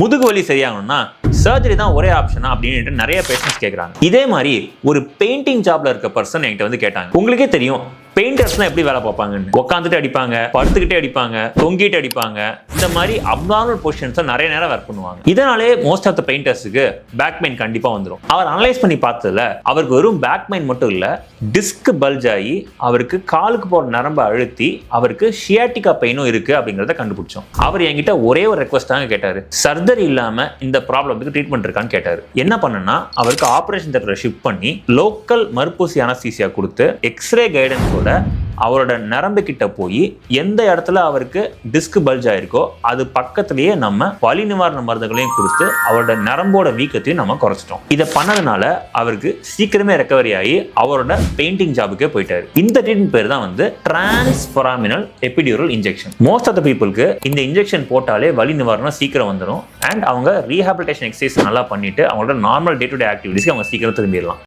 முதுகு வலி சரியாகணும்னா சர்ஜரி தான் ஒரே ஆப்ஷனா அப்படின்னு நிறைய பேஷண்ட்ஸ் கேட்குறாங்க. இதே மாதிரி ஒரு பெயிண்டிங் ஜாப்ல இருக்க பர்சன் என்கிட்ட வந்து கேட்டாங்க, உங்களுக்கே தெரியும் பெயிண்டர்ஸ்லாம் எப்படி வேலை பார்ப்பாங்கன்னு. உட்காந்துட்டு அடிப்பாங்க, படுத்துக்கிட்டே அடிப்பாங்க, தொங்கிட்டு அடிப்பாங்க, இந்த மாதிரி அப்நார்மல் பொசிஷன்ஸ் நிறைய நேரம் ஒர்க் பண்ணுவாங்க. இதனாலே மோஸ்ட் ஆஃப் த பெயிண்டர்ஸுக்கு பேக் பெயின் கண்டிப்பா வந்துடும். அவர் அனலைஸ் பண்ணி பார்த்ததுல அவருக்கு வெறும் பேக் பெயின் மட்டும் இல்ல, டிஸ்க் பல்ஜ் ஆகி அவருக்கு காலுக்கு போற நரம்பை அழுத்தி அவருக்கு ஷியாட்டிகா பெயினும் இருக்கு அப்படிங்கறத கண்டுபிடிச்சோம். அவர் என்கிட்ட ஒரே ஒரு ரெக்வஸ்டாக கேட்டாரு, சர்ஜரி இல்லாம இந்த ப்ராப்ளத்துக்கு ட்ரீட்மெண்ட் இருக்கான்னு கேட்டாரு. என்ன பண்ணனா அவருக்கு ஆபரேஷன் தியேட்டரை ஷிஃப்ட் பண்ணி லோக்கல் மறுப்பூசி அனஸ்தீசியா கொடுத்து எக்ஸ்ரே கைடன்ஸோட அவரோட நரம்பு கிட்ட போய் எந்த இடத்துல அவருக்கு டிஸ்க் பல்ஜ் ஆயிருக்கோ அது பக்கத்திலேயே நம்ம வலி நிவாரண மருந்துகளையும் கொடுத்து அவரோட நரம்போட வீக்கத்தையும் நம்ம குறைச்சிட்டோம். இதை பண்ணதுனால அவருக்கு சீக்கிரமே ரெக்கவரி ஆகி அவரோட பெயிண்டிங் ஜாபுக்கே போயிட்டாரு. இந்த ட்ரீட்மெண்ட் பேர் தான் வந்து transforaminal epidural injection. Most of the பீப்புளுக்கு இந்த இன்ஜெக்ஷன் போட்டாலே வலி நிவாரணம் சீக்கிரம் வந்துடும். அண்ட் அவங்க ரீஹாபிலிட்டேஷன் எக்ஸசைஸ் நல்லா பண்ணிட்டு அவங்களோட நார்மல் டே டு டே ஆக்டிவிட்டிஸ்க்கு அவங்க சீக்கிரம் திரும்பிடலாம்.